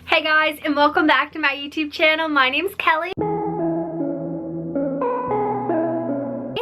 Hey guys, and welcome back to my YouTube channel. My name's Kelly.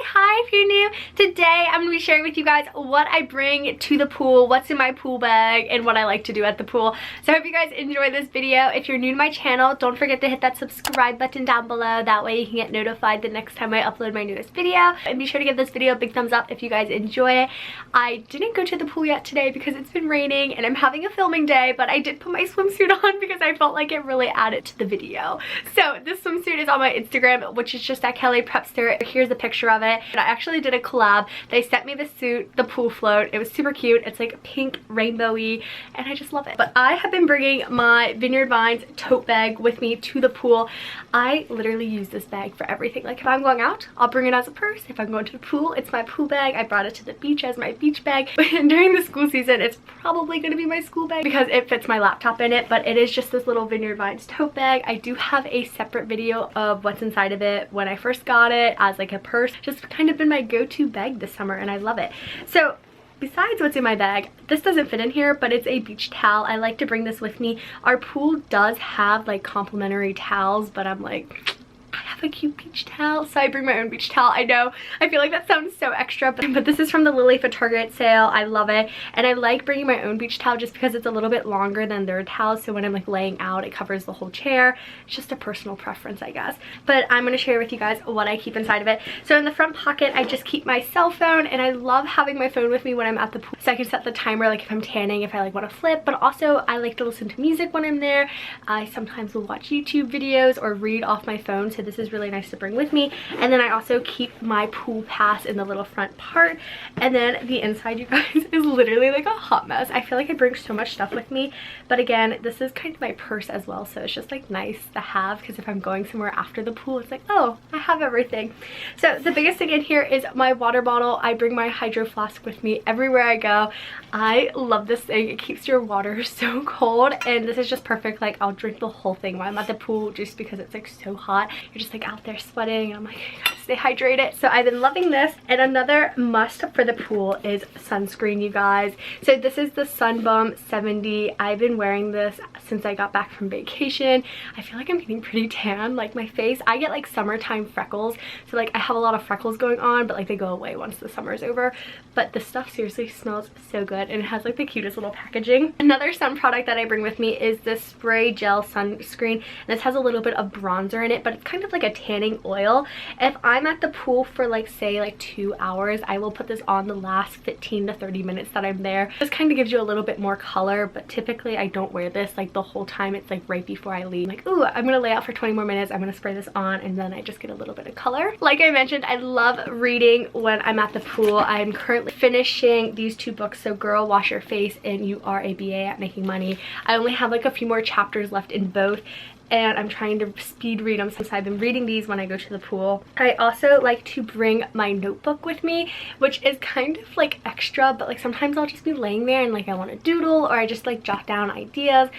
Hi, if you're new. Today I'm going to be sharing with you guys what I bring to the pool, what's in my pool bag, and what I like to do at the pool. So I hope you guys enjoy this video. If you're new to my channel, don't forget to hit that subscribe button down below. That way you can get notified the next time I upload my newest video. And be sure to give this video a big thumbs up if you guys enjoy it. I didn't go to the pool yet today because it's been raining and I'm having a filming day, but I did put my swimsuit on because I felt like it really added to the video. So this swimsuit is on my Instagram, which is just at Kellyprepster. Here's a picture of it. I actually did a collab. They sent me the suit, the pool float. It was super cute. It's like pink, rainbowy, and I just love it. But I have been bringing my Vineyard Vines tote bag with me to the pool. I literally use this bag for everything. Like if I'm going out, I'll bring it as a purse. If I'm going to the pool, it's my pool bag. I brought it to the beach as my beach bag. And during the school season, it's probably going to be my school bag because it fits my laptop in it, but it is just this little Vineyard Vines tote bag. I do have a separate video of what's inside of it when I first got it as like a purse. Just kind of been my go-to bag this summer and I love it. So besides what's in my bag, this doesn't fit in here, but it's a beach towel. I like to bring this with me. Our pool does have like complimentary towels, but I'm like, I have a cute beach towel, so I bring my own beach towel. I know, I feel like that sounds so extra, but this is from the Lily for Target sale. I love it, and I like bringing my own beach towel just because it's a little bit longer than their towels, so when I'm like laying out, it covers the whole chair. It's just a personal preference, I guess. But I'm going to share with you guys what I keep inside of it. So in the front pocket, I just keep my cell phone, and I love having my phone with me when I'm at the pool, so I can set the timer like if I'm tanning, if I like want to flip, but also I like to listen to music when I'm there. I sometimes will watch YouTube videos or read off my phone, so this is really nice to bring with me. And then I also keep my pool pass in the little front part, and then the inside, you guys, is literally like a hot mess. I feel like I bring so much stuff with me, but again, this is kind of my purse as well, so it's just like nice to have because if I'm going somewhere after the pool, it's like, oh, I have everything. So the biggest thing in here is my water bottle. I bring my hydro flask with me everywhere I go. I love this thing. It keeps your water so cold, and this is just perfect. Like I'll drink the whole thing while I'm at the pool just because it's like so hot. You're just like out there sweating, and I'm like, I gotta stay hydrated. So I've been loving this. And another must for the pool is sunscreen, you guys. So this is the Sunbum 70. I've been wearing this since I got back from vacation. I feel like I'm getting pretty tan. Like my face, I get like summertime freckles, so like I have a lot of freckles going on, but like they go away once the summer is over. But this stuff seriously smells so good, and it has like the cutest little packaging. Another sun product that I bring with me is this spray gel sunscreen, and this has a little bit of bronzer in it, but it's kind of like a tanning oil. If I'm at the pool for like say like 2 hours, I will put this on the last 15 to 30 minutes that I'm there. This kind of gives you a little bit more color, but typically I don't wear this like the whole time. It's like right before I leave. Like, ooh, I'm gonna lay out for 20 more minutes, I'm gonna spray this on, and then I just get a little bit of color. Like I mentioned, I love reading when I'm at the pool. I'm currently finishing these 2 books, so Girl Wash Your Face and You Are a BA at Making Money. I only have like a few more chapters left in both, and I'm trying to speed read them since I've been reading these when I go to the pool. I also like to bring my notebook with me, which is kind of like extra, but like sometimes I'll just be laying there and like I want to doodle, or I just like jot down ideas.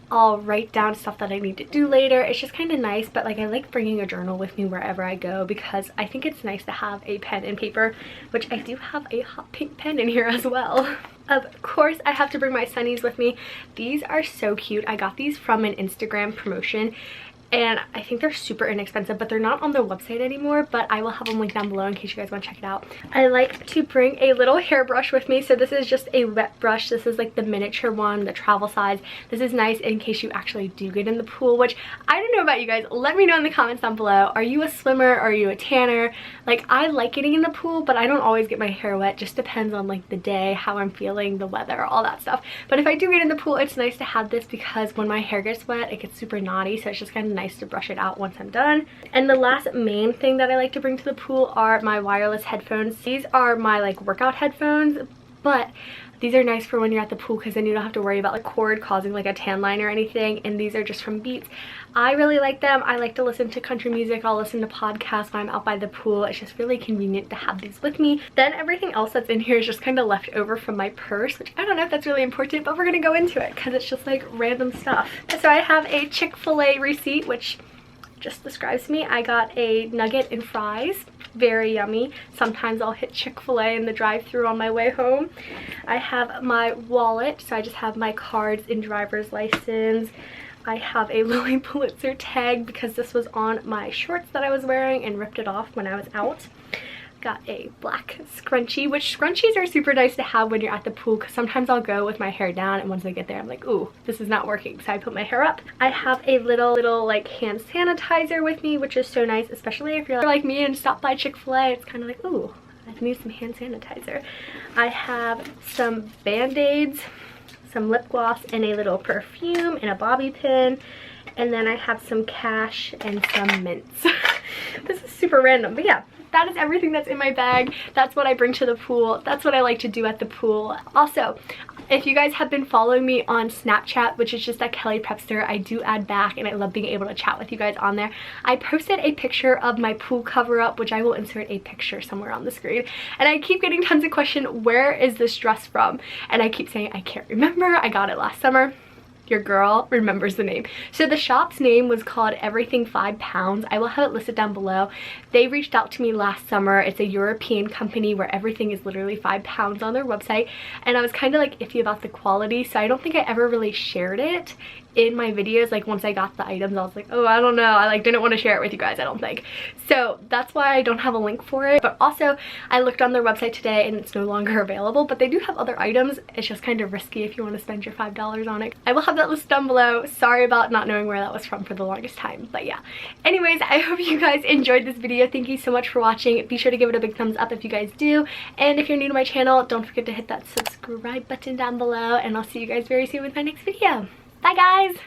I'll write down stuff that I need to do later. It's just kind of nice, but like I like bringing a journal with me wherever I go because I think it's nice to have a pen and paper, which I do have a hot pink pen in here as well. Of course, I have to bring my Sunnies with me. These are so cute. I got these from an Instagram promotion, and I think they're super inexpensive, but they're not on their website anymore, but I will have them linked down below in case you guys want to check it out. I like to bring a little hairbrush with me. So this is just a wet brush. This is like the miniature one, the travel size. This is nice in case you actually do get in the pool, which I don't know about you guys. Let me know in the comments down below. Are you a swimmer? Are you a tanner? Like I like getting in the pool, but I don't always get my hair wet. Just depends on like the day, how I'm feeling, the weather, all that stuff. But if I do get in the pool, it's nice to have this because when my hair gets wet, it gets super knotty, so it's just kind of nice to brush it out once I'm done. And the last main thing that I like to bring to the pool are my wireless headphones. These are my like workout headphones, but these are nice for when you're at the pool because then you don't have to worry about like cord causing like a tan line or anything. And these are just from Beats. I really like them. I like to listen to country music. I'll listen to podcasts when I'm out by the pool. It's just really convenient to have these with me. Then everything else that's in here is just kind of left over from my purse, which I don't know if that's really important, but we're gonna go into it because it's just like random stuff. So I have a Chick-fil-A receipt, which just describes me. I got a nugget and fries, very yummy. Sometimes I'll hit Chick-fil-A in the drive-thru on my way home. I have my wallet, so I just have my cards and driver's license. I have a Lily Pulitzer tag because this was on my shorts that I was wearing and ripped it off when I was out. Got a black scrunchie, which scrunchies are super nice to have when you're at the pool because sometimes I'll go with my hair down and once I get there I'm like, ooh, this is not working, so I put my hair up. I have a little like hand sanitizer with me, which is so nice, especially if you're like me and stop by Chick-fil-A. It's kind of like, ooh, I need some hand sanitizer. I have some Band-Aids, some lip gloss, and a little perfume and a bobby pin. And then I have some cash and some mints. This is super random, but yeah. That is everything that's in my bag. That's what I bring to the pool. That's what I like to do at the pool. Also, if you guys have been following me on Snapchat, which is just at Kellyprepster, I do add back and I love being able to chat with you guys on there. I posted a picture of my pool cover up, which I will insert a picture somewhere on the screen. And I keep getting tons of questions, where is this dress from? And I keep saying, I can't remember. I got it last summer. Your girl remembers the name. So the shop's name was called Everything 5 Pounds. I will have it listed down below. They reached out to me last summer. It's a European company where everything is literally 5 pounds on their website. And I was kind of like iffy about the quality, so I don't think I ever really shared it in my videos. Like once I got the items, I was like, oh, I don't know. I like didn't want to share it with you guys, I don't think. So that's why I don't have a link for it. But also I looked on their website today and it's no longer available, but they do have other items. It's just kind of risky if you want to spend your $5 on it. I will have that list down below. Sorry about not knowing where that was from for the longest time, but yeah. Anyways, I hope you guys enjoyed this video. Thank you so much for watching. Be sure to give it a big thumbs up if you guys do. And if you're new to my channel, don't forget to hit that subscribe button down below, and I'll see you guys very soon with my next video. Bye guys!